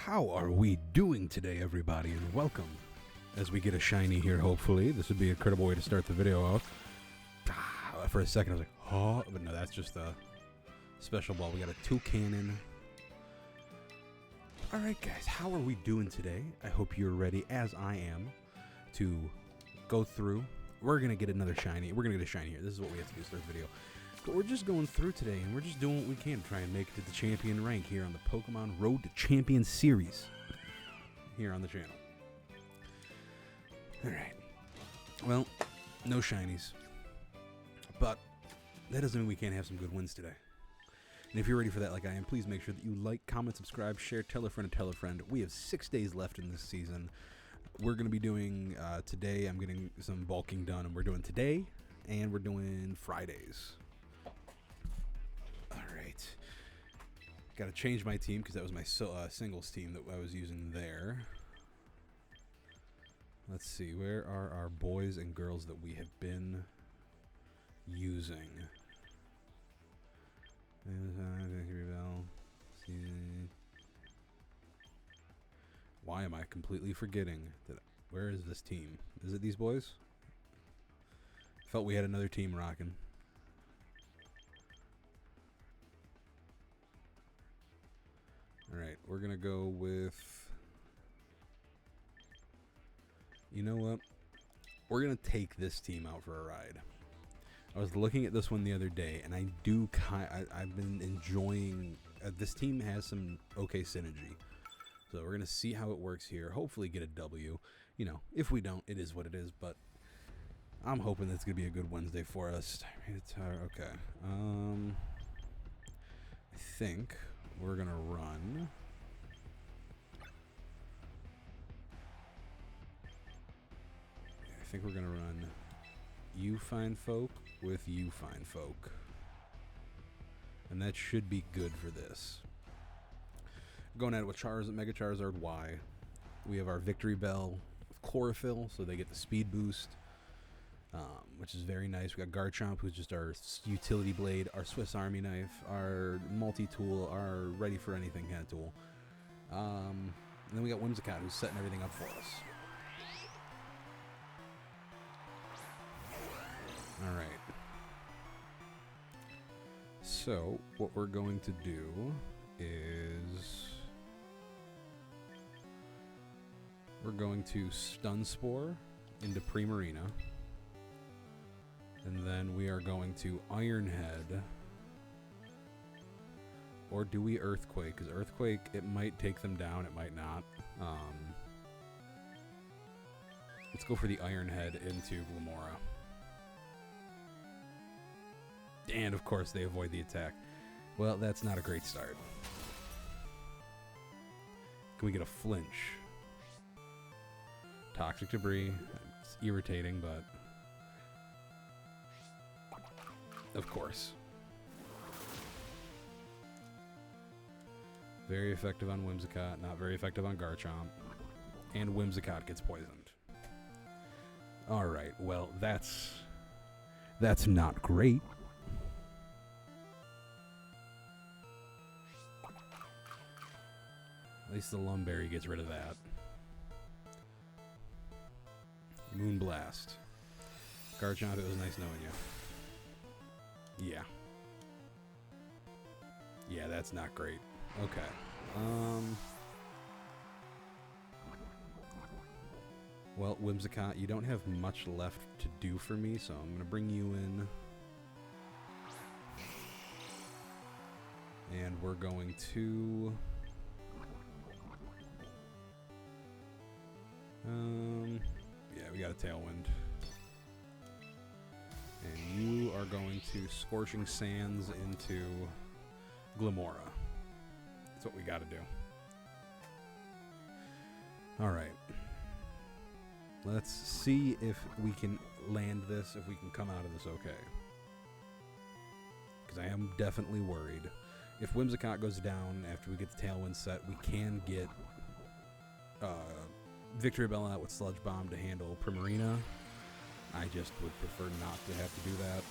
How are we doing today, everybody, and welcome. As we get a shiny here, hopefully. This would be a credible way to start the video off. For a second, I was like, oh, but no, that's just a special ball. We got a 2-cannon. Alright, guys, how are we doing today? I hope you're ready, as I am, to go through. We're going to get another shiny. We're going to get a shiny here. This is what we have to do to start the video. But we're just going through today, and we're just doing what we can to try and make it to the champion rank here on the Pokemon Road to Champion series here on the channel. Alright. Well, no shinies. But that doesn't mean we can't have some good wins today. And if you're ready for that like I am, please make sure that you like, comment, subscribe, share, tell a friend, and tell a friend. We have 6 days left in this season. We're going to be doing, today I'm getting some bulking done, and we're doing today, and we're doing Fridays. Alright. Got to change my team, because that was my singles team that I was using there. Let's see, where are our boys and girls that we have been using? Why am I completely forgetting that? Where is this team? Is it these boys? Felt we had another team rocking. Alright, we're gonna go with, you know what? We're gonna take this team out for a ride. I was looking at this one the other day, and I've been enjoying. This team has some okay synergy, so we're gonna see how it works here. Hopefully, get a W. You know, if we don't, it is what it is. But I'm hoping that's gonna be a good Wednesday for us. Okay. I think we're gonna run. I think we're gonna run You Fine Folk with You Fine Folk. And that should be good for this. Going at it with Mega Charizard Y. We have our Victory Bell with Chlorophyll, so they get the speed boost, which is very nice. We got Garchomp, who's just our utility blade, our Swiss Army knife, our multi-tool, our ready for anything kind of tool. And then we got Whimsicott, who's setting everything up for us. Alright. So, what we're going to do is we're going to Stun Spore into Primarina. And then we are going to Iron Head. Or do we Earthquake? Because Earthquake, it might take them down, it might not. Let's go for the Iron Head into Glamora. And, of course, they avoid the attack. Well, that's not a great start. Can we get a flinch? Toxic Debris. It's irritating, but... Of course. Very effective on Whimsicott, not very effective on Garchomp. And Whimsicott gets poisoned. Alright, well, that's not great. At least the Lumberry gets rid of that. Moonblast. Garchomp, it was nice knowing you. Yeah. Yeah, that's not great. Okay. Well, Whimsicott, you don't have much left to do for me, so I'm going to bring you in. And we're going to... yeah, we got a Tailwind. And you are going to Scorching Sands into Glamora. That's what we got to do. Alright. Let's see if we can land this, if we can come out of this okay. Because I am definitely worried. If Whimsicott goes down after we get the Tailwind set, we can get Victory Bell out with Sludge Bomb to handle Primarina. I just would prefer not to have to do that.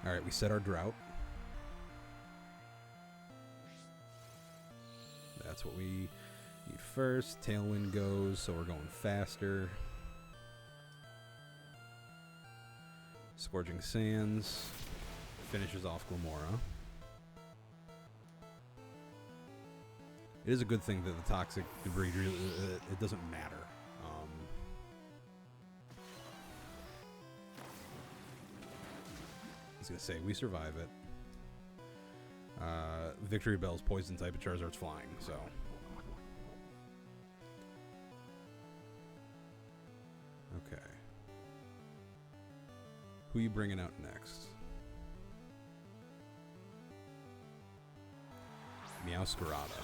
Alright, we set our Drought. That's what we need first. Tailwind goes, so we're going faster. Scorching Sands finishes off Glamora. It is a good thing that the toxic debris really, it doesn't matter. I was gonna say we survive it. Victory Bell's poison type of Charizard's flying, so. Okay. Who are you bringing out next? Meowscarada.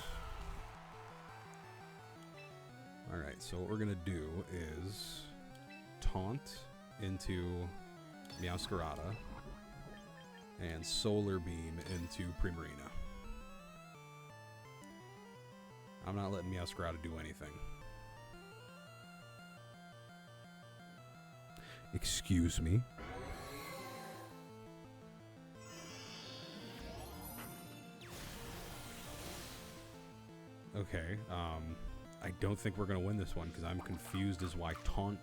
Alright, so what we're gonna do is taunt into Meowscarada and Solar Beam into Primarina. I'm not letting Meowscarada do anything. Excuse me. Okay, I don't think we're gonna win this one because I'm confused as why Taunt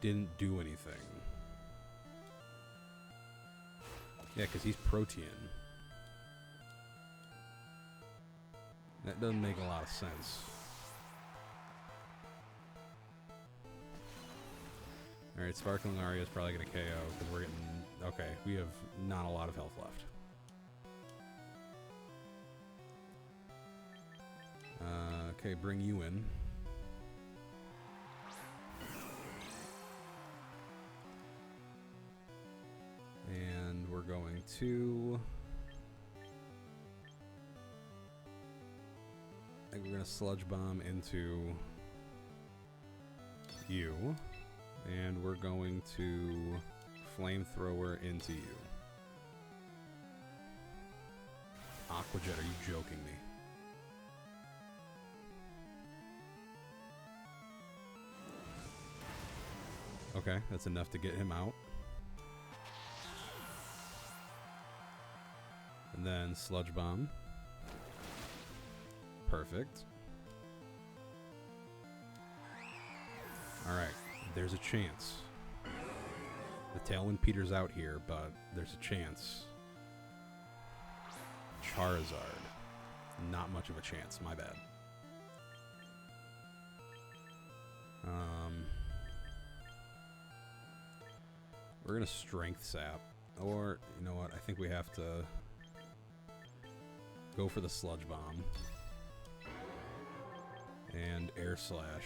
didn't do anything. Yeah, because he's Protean. That doesn't make a lot of sense. Alright, Sparkling Aria is probably going to KO because we're getting... Okay, we have not a lot of health left. Okay, bring you in. And we're going to... I think we're going to Sludge Bomb into you. And we're going to Flamethrower into you. Aqua Jet, are you joking me? Okay, that's enough to get him out. And then Sludge Bomb. Perfect. Alright, there's a chance. The Tailwind peters out here, but there's a chance. Charizard. Not much of a chance, my bad. We're gonna Strength Sap. Or, you know what, I think we have to go for the Sludge Bomb. And Air Slash.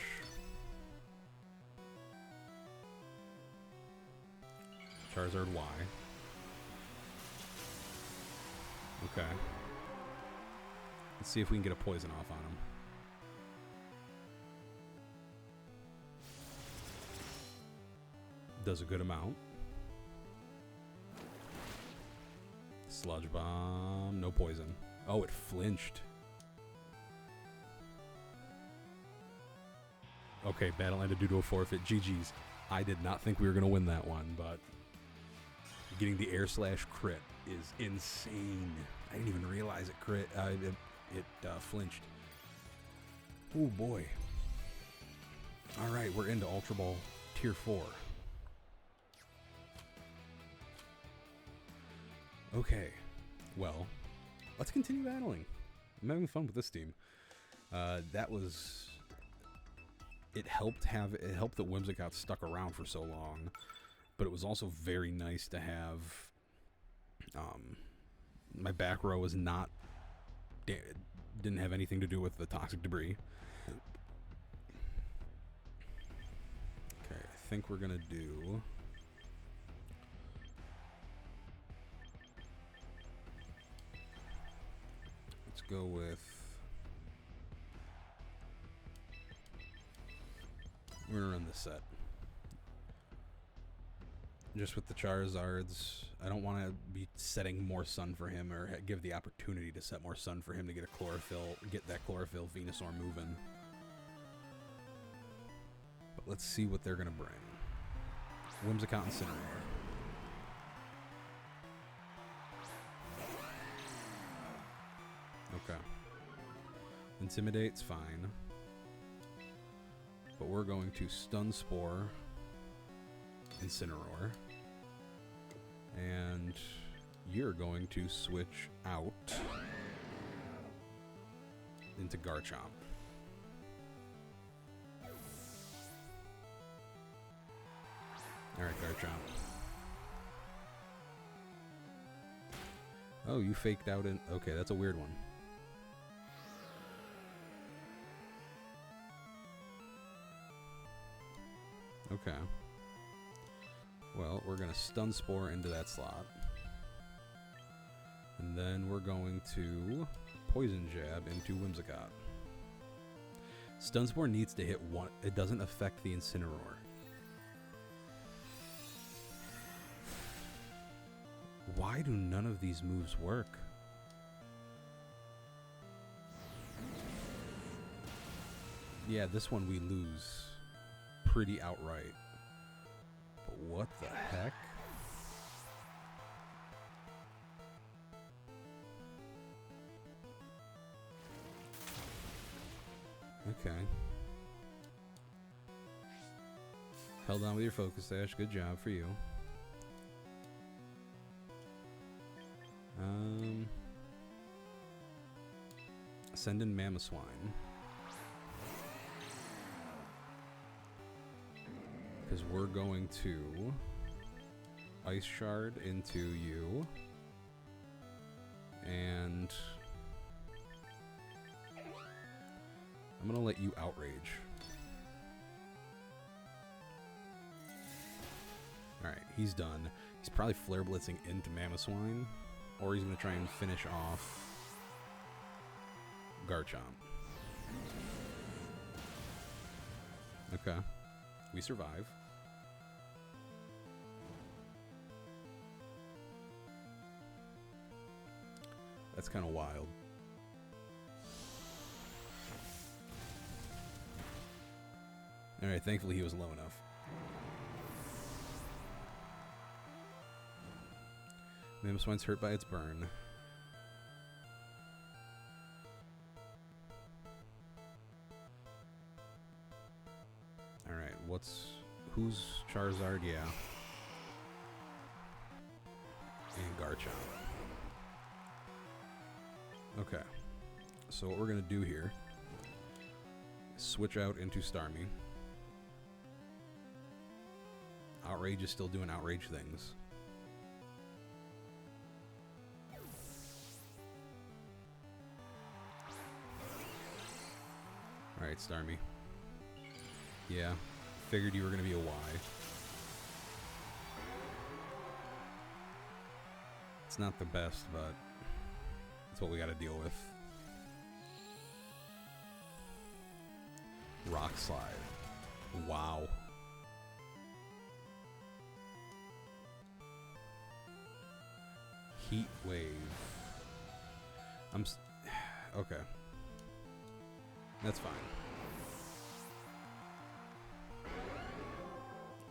Charizard Y. Okay. Let's see if we can get a poison off on him. Does a good amount. Sludge Bomb, no poison. Oh, it flinched. Okay, battle ended due to a forfeit. GG's. I did not think we were going to win that one, but getting the Air Slash crit is insane. I didn't even realize it crit. It flinched. Oh boy. All right, we're into Ultra Ball Tier 4. Okay, well, let's continue battling. I'm having fun with this team. That was... It helped that Whimsicott stuck around for so long, but it was also very nice to have... my back row was not... didn't have anything to do with the toxic debris. Okay, I think we're gonna do... Go with... We're gonna run this set. Just with the Charizards, I don't want to be setting more sun for him or give the opportunity to set more sun for him to get a Chlorophyll, get that Chlorophyll Venusaur moving. But let's see what they're gonna bring. Whimsicott Incineroar. Okay. Intimidate's fine. But we're going to Stun Spore Incineroar. And you're going to switch out into Garchomp. Alright, Garchomp. Oh, you faked out in... Okay, that's a weird one. Okay. Well, we're going to Stun Spore into that slot. And then we're going to Poison Jab into Whimsicott. Stun Spore needs to hit one. It doesn't affect the Incineroar. Why do none of these moves work? Yeah, this one we lose pretty outright. But what the heck? Okay. Held on with your Focus Sash. Good job for you. Send in Mamoswine. Because we're going to Ice Shard into you. And I'm going to let you Outrage. Alright, he's done. He's probably Flare Blitzing into Mamoswine. Or he's going to try and finish off Garchomp. Okay. We survive. That's kind of wild. Alright, thankfully he was low enough. Mamoswine's hurt by its burn. Alright, who's Charizard? Yeah. And Garchomp. Okay. So what we're going to do here is switch out into Starmie. Outrage is still doing outrage things. Alright, Starmie. Yeah, figured you were going to be a Y. It's not the best, but it's what we got to deal with. Rock Slide. Wow. Heat Wave. Okay. That's fine.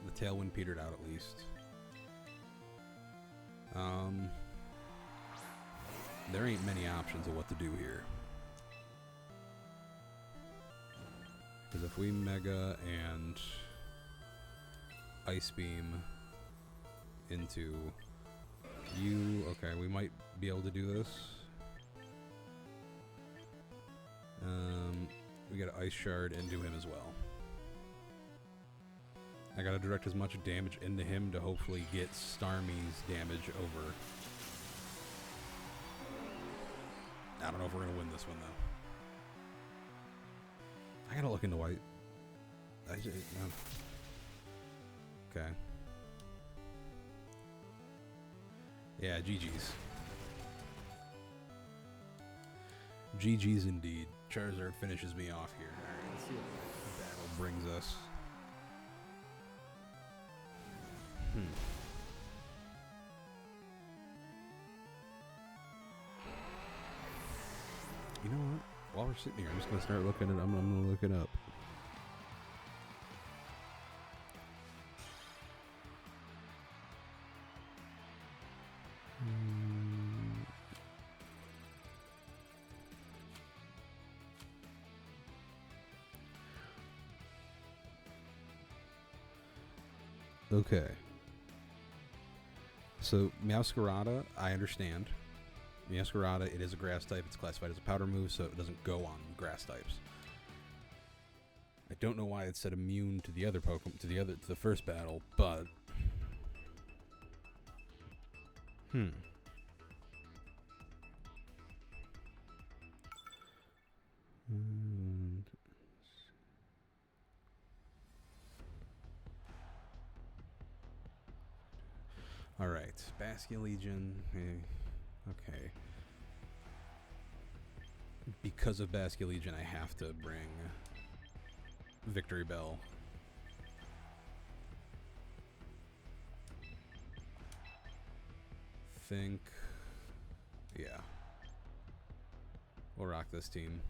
The Tailwind petered out at least. There ain't many options of what to do here. Because if we Mega and Ice Beam into you, okay, we might be able to do this. We got an Ice Shard into him as well. I gotta direct as much damage into him to hopefully get Starmie's damage over. I don't know if we're gonna win this one though. I gotta look into white. Okay. Yeah, GG's. GG's indeed. Charizard finishes me off here. Alright, let's see what the battle brings us. You know what? While we're sitting here, I'm just gonna start looking at. I'm gonna look it up. Okay. So, Meowscarada, I understand. Meowscarada, it is a grass type. It's classified as a powder move, so it doesn't go on grass types. I don't know why it said immune to the other Pokemon, to the first battle, but all right, Basculegion. Okay. Because of Basculegion, I have to bring Victory Bell. Yeah. We'll rock this team.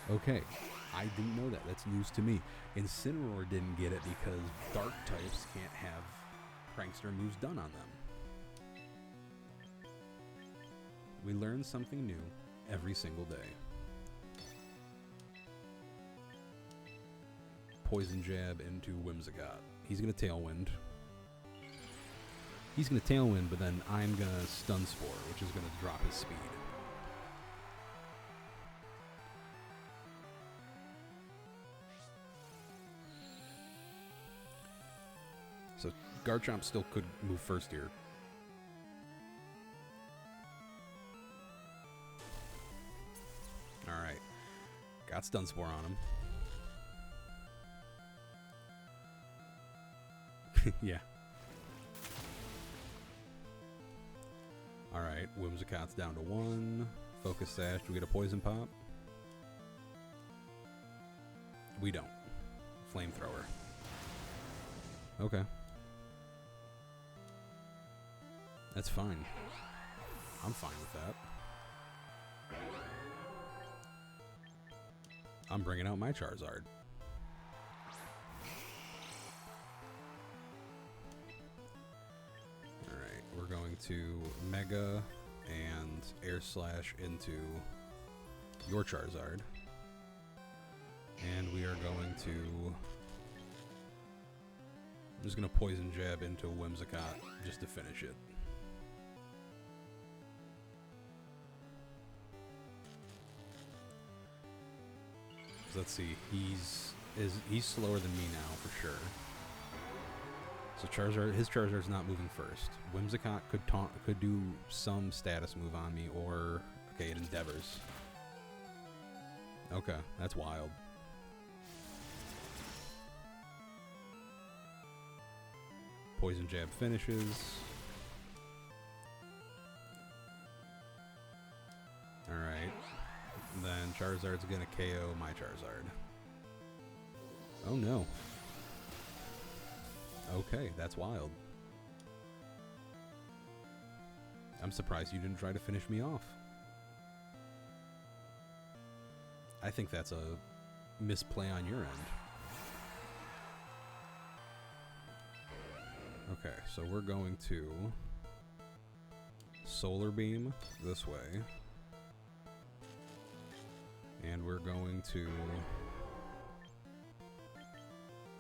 Okay, I didn't know that. That's news to me. Incineroar didn't get it because dark types can't have prankster moves done on them. We learn something new every single day. Poison Jab into Whimsicott. He's going to Tailwind. But then I'm going to Stun Spore, which is going to drop his speed. So Garchomp still could move first here. Alright. Got Stun Spore on him. Yeah. Alright, Whimsicott's down to 1. Focus Sash. Do we get a Poison Pop? We don't. Flamethrower. Okay. That's fine. I'm fine with that. I'm bringing out my Charizard. Alright, we're going to Mega and Air Slash into your Charizard. And we are going to... I'm just going to Poison Jab into Whimsicott just to finish it. Let's see, he's slower than me now for sure. So his Charizard's not moving first. Whimsicott could do some status move on me, or okay, it endeavors. Okay, that's wild. Poison Jab finishes. Alright. Then Charizard's gonna KO my Charizard. Oh no. Okay, that's wild. I'm surprised you didn't try to finish me off. I think that's a misplay on your end. Okay, so we're going to Solar Beam this way. And we're going to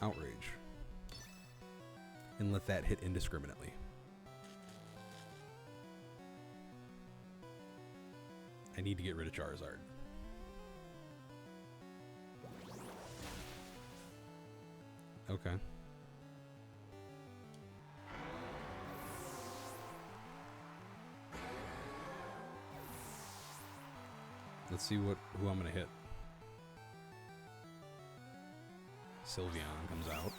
Outrage. And let that hit indiscriminately. I need to get rid of Charizard. Okay. Let's see who I'm gonna hit. Sylveon comes out.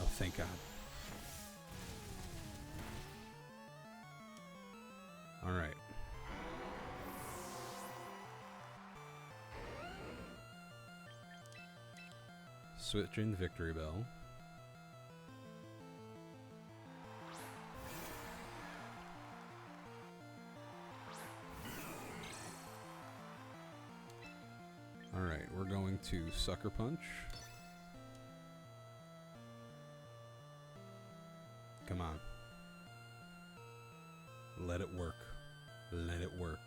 Oh, thank God. All right. Switch in Victory Bell. Alright, we're going to Sucker Punch. Let it work. Let it work.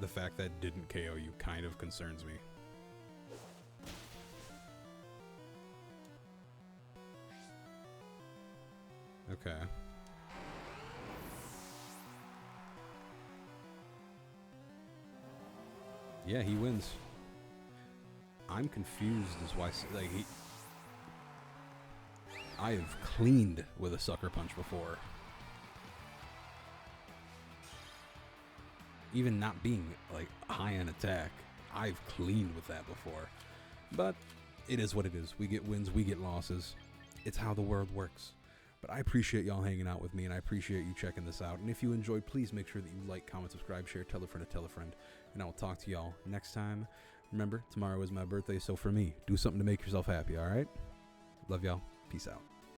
The fact that didn't KO you kind of concerns me. Okay. Yeah, he wins. I'm confused as why, like, I have cleaned with a sucker punch before. Even not being, like, high on attack, I've cleaned with that before. But it is what it is. We get wins, we get losses. It's how the world works. But I appreciate y'all hanging out with me, and I appreciate you checking this out. And if you enjoyed, please make sure that you like, comment, subscribe, share, tell a friend to tell a friend. And I will talk to y'all next time. Remember, tomorrow is my birthday, so for me, do something to make yourself happy, all right? Love y'all. Peace out.